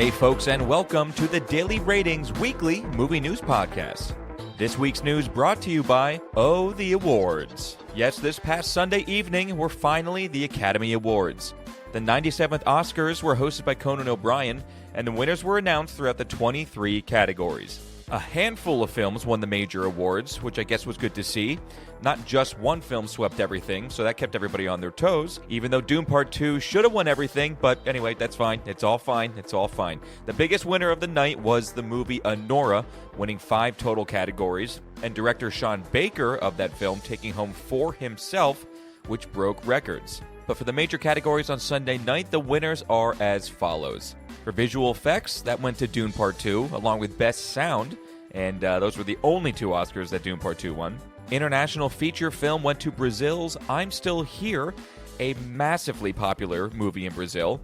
Hey folks, and welcome to the Daily Ratings Weekly Movie News Podcast. This week's news brought to you by the Awards. Yes, this past Sunday evening were finally the Academy Awards. The 97th Oscars were hosted by Conan O'Brien, and the winners were announced throughout the 23 categories. A handful of films won the major awards, which I guess was good to see. Not just one film swept everything, so that kept everybody on their toes, even though Dune Part 2 should have won everything, but anyway, that's fine. It's all fine. It's all fine. The biggest winner of the night was the movie Anora, winning 5 total categories, and director Sean Baker of that film taking home 4 himself, which broke records. But for the major categories on Sunday night, the winners are as follows. For visual effects, that went to Dune Part 2, along with Best Sound, and those were the only 2 Oscars that Dune Part 2 won. International feature film went to Brazil's I'm Still Here, a massively popular movie in Brazil.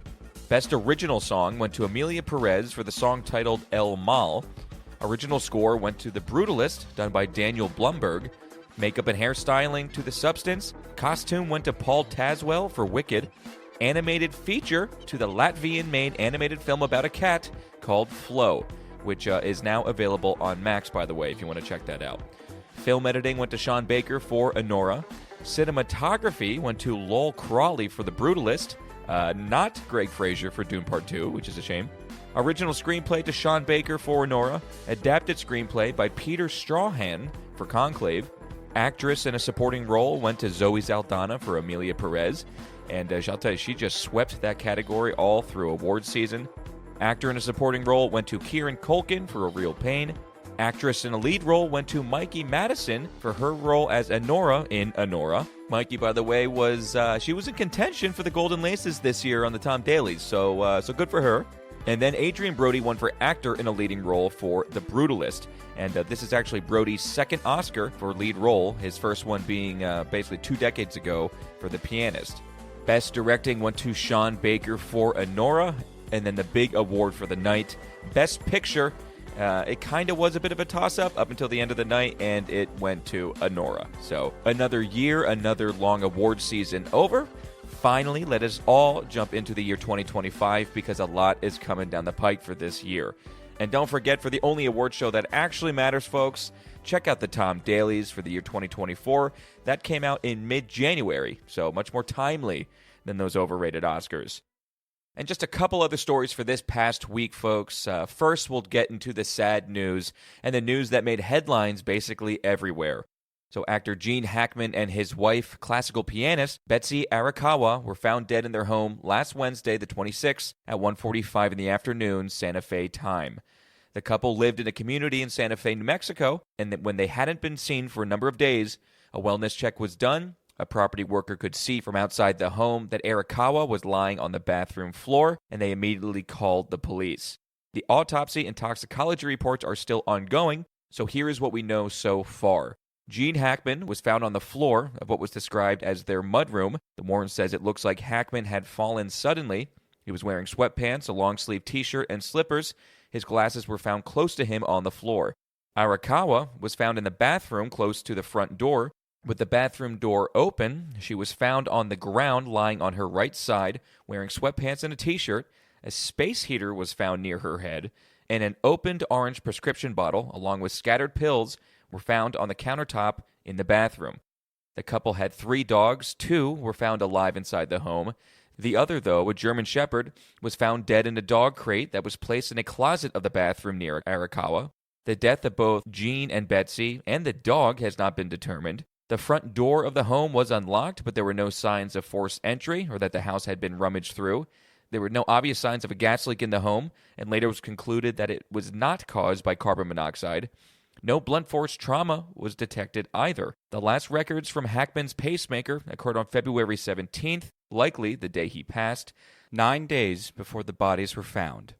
Best original song went to Amelia Perez for the song titled El Mal. Original score went to The Brutalist, done by Daniel Blumberg. Makeup and hairstyling to The Substance. Costume went to Paul Tazwell for Wicked. Animated feature to the Latvian-made animated film about a cat called Flow, which is now available on Max, by the way, if you want to check that out. Film editing went to Sean Baker for Anora. Cinematography went to Lowell Crawley for The Brutalist. Not Greg Fraser for Dune Part 2, which is a shame. Original screenplay to Sean Baker for Anora. Adapted screenplay by Peter Strahan for Conclave. Actress in a supporting role went to Zoe Saldana for Amelia Perez. And I'll tell you, she just swept that category all through awards season. Actor in a supporting role went to Kieran Culkin for A Real Pain. Actress in a lead role went to Mikey Madison for her role as Anora in Anora. Mikey, by the way, was in contention for the Golden Laces this year on the Tom Dailies, so good for her. And then Adrian Brody won for actor in a leading role for The Brutalist. And this is actually Brody's second Oscar for lead role, his first one being basically 2 decades ago for The Pianist. Best directing went to Sean Baker for Anora, and then the big award for the night, Best Picture. It kind of was a bit of a toss-up up until the end of the night, and it went to Anora. So another year, another long award season over. Finally, let us all jump into the year 2025 because a lot is coming down the pike for this year. And don't forget, for the only award show that actually matters, folks, check out the Tom Dailies for the year 2024. That came out in mid-January, so much more timely than those overrated Oscars. And just a couple other stories for this past week, folks. First, we'll get into the sad news, and the news that made headlines basically everywhere. So actor Gene Hackman and his wife, classical pianist Betsy Arakawa, were found dead in their home last Wednesday, the 26th, at 1:45 in the afternoon, Santa Fe time. The couple lived in a community in Santa Fe, New Mexico, and when they hadn't been seen for a number of days, a wellness check was done. A property worker could see from outside the home that Arakawa was lying on the bathroom floor, and they immediately called the police. The autopsy and toxicology reports are still ongoing, so here is what we know so far. Gene Hackman was found on the floor of what was described as their mudroom. The warrant says it looks like Hackman had fallen suddenly. He was wearing sweatpants, a long-sleeved t-shirt, and slippers. His glasses were found close to him on the floor. Arakawa was found in the bathroom close to the front door. With the bathroom door open, she was found on the ground lying on her right side, wearing sweatpants and a t-shirt. A space heater was found near her head, and an opened orange prescription bottle, along with scattered pills, were found on the countertop in the bathroom. The couple had 3 dogs. 2 were found alive inside the home. The other, though, a German Shepherd, was found dead in a dog crate that was placed in a closet of the bathroom near Arakawa. The death of both Gene and Betsy and the dog has not been determined. The front door of the home was unlocked, but there were no signs of forced entry or that the house had been rummaged through. There were no obvious signs of a gas leak in the home, and later was concluded that it was not caused by carbon monoxide. No blunt force trauma was detected either. The last records from Hackman's pacemaker occurred on February 17th, likely the day he passed, 9 days before the bodies were found.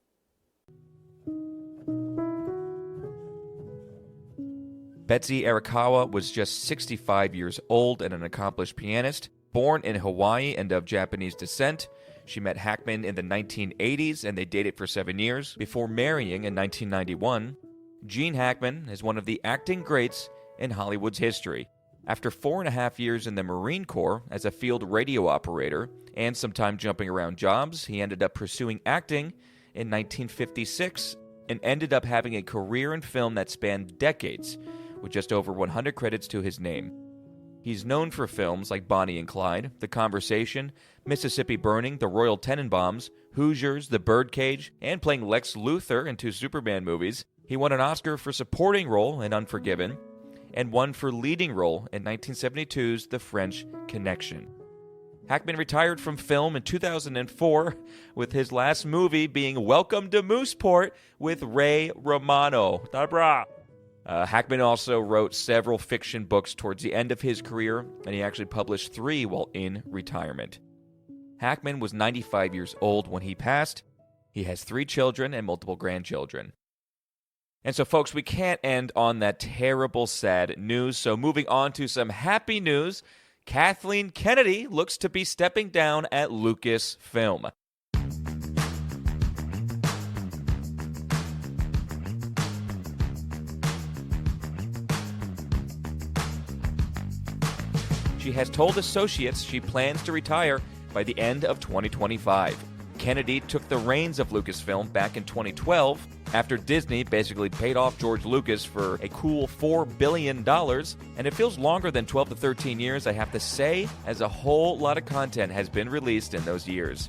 Betsy Arakawa was just 65 years old and an accomplished pianist. Born in Hawaii and of Japanese descent, she met Hackman in the 1980s and they dated for 7 years before marrying in 1991. Gene Hackman is one of the acting greats in Hollywood's history. After 4.5 years in the Marine Corps as a field radio operator and some time jumping around jobs, he ended up pursuing acting in 1956 and ended up having a career in film that spanned decades, with just over 100 credits to his name. He's known for films like Bonnie and Clyde, The Conversation, Mississippi Burning, The Royal Tenenbaums, Hoosiers, The Birdcage, and playing Lex Luthor in 2 Superman movies. He won an Oscar for supporting role in Unforgiven, and one for leading role in 1972's The French Connection. Hackman retired from film in 2004, with his last movie being Welcome to Mooseport with Ray Romano. Hackman also wrote several fiction books towards the end of his career, and he actually published 3 while in retirement. Hackman was 95 years old when he passed. He has 3 children and multiple grandchildren. And so, folks, we can't end on that terrible, sad news. So moving on to some happy news, Kathleen Kennedy looks to be stepping down at Lucasfilm. She has told associates she plans to retire by the end of 2025. Kennedy took the reins of Lucasfilm back in 2012 after Disney basically paid off George Lucas for a cool $4 billion, and it feels longer than 12 to 13 years, I have to say, as a whole lot of content has been released in those years.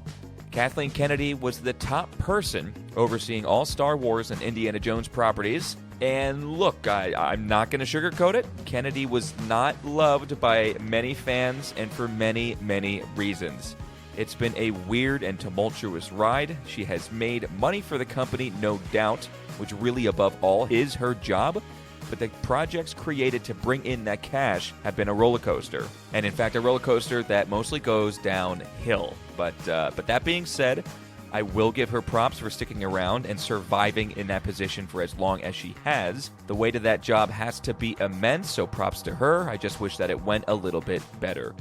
Kathleen Kennedy was the top person overseeing all Star Wars and Indiana Jones properties. And look, I'm not going to sugarcoat it. Kennedy was not loved by many fans and for many, many reasons. It's been a weird and tumultuous ride. She has made money for the company, no doubt, which really above all is her job. But the projects created to bring in that cash have been a roller coaster. And in fact, a roller coaster that mostly goes downhill. But that being said, I will give her props for sticking around and surviving in that position for as long as she has. The weight of that job has to be immense, so props to her. I just wish that it went a little bit better.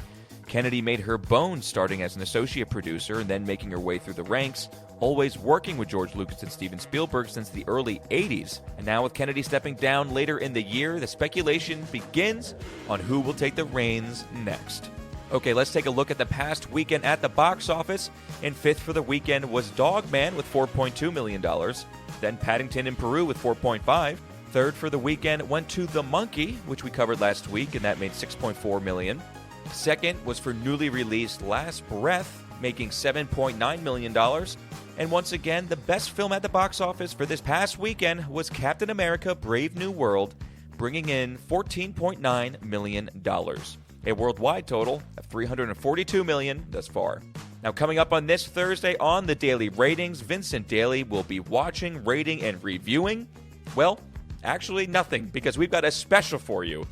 Kennedy made her bones starting as an associate producer and then making her way through the ranks, always working with George Lucas and Steven Spielberg since the early 80s. And now with Kennedy stepping down later in the year, the speculation begins on who will take the reins next. Okay, let's take a look at the past weekend at the box office. In 5th for the weekend was Dog Man with $4.2 million. Then Paddington in Peru with $4.5 million. 3rd for the weekend went to The Monkey, which we covered last week, and that made $6.4 million. 2nd was for newly released Last Breath, making $7.9 million. And once again, the best film at the box office for this past weekend was Captain America Brave New World, bringing in $14.9 million. A worldwide total of $342 million thus far. Now, coming up on this Thursday on the Daily Ratings, Vincent Daly will be watching, rating, and reviewing. Well, actually nothing, because we've got a special for you.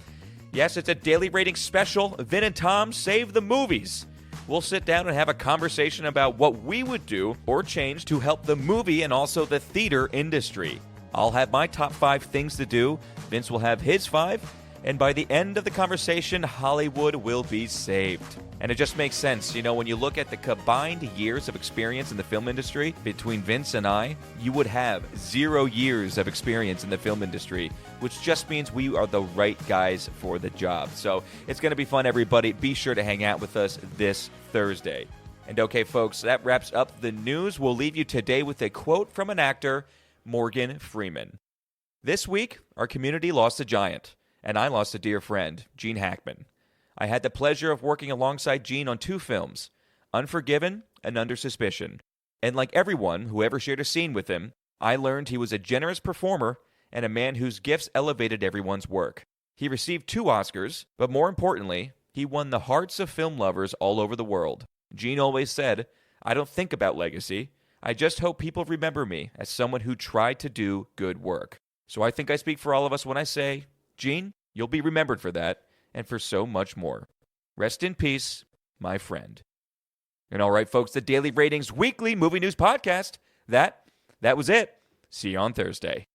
Yes, it's a Daily Ratings special. Vin and Tom Save the Movies. We'll sit down and have a conversation about what we would do or change to help the movie and also the theater industry. I'll have my top 5 things to do. Vince will have his 5. And by the end of the conversation, Hollywood will be saved. And it just makes sense. You know, when you look at the combined years of experience in the film industry between Vince and I, you would have 0 years of experience in the film industry, which just means we are the right guys for the job. So it's going to be fun, everybody. Be sure to hang out with us this Thursday. And okay, folks, that wraps up the news. We'll leave you today with a quote from an actor, Morgan Freeman. This week, our community lost a giant. And I lost a dear friend, Gene Hackman. I had the pleasure of working alongside Gene on 2 films, Unforgiven and Under Suspicion. And like everyone who ever shared a scene with him, I learned he was a generous performer and a man whose gifts elevated everyone's work. He received 2 Oscars, but more importantly, he won the hearts of film lovers all over the world. Gene always said, "I don't think about legacy. I just hope people remember me as someone who tried to do good work." So I think I speak for all of us when I say, Gene, you'll be remembered for that, and for so much more. Rest in peace, my friend. And all right, folks, the Daily Ratings Weekly Movie News Podcast, that was it. See you on Thursday.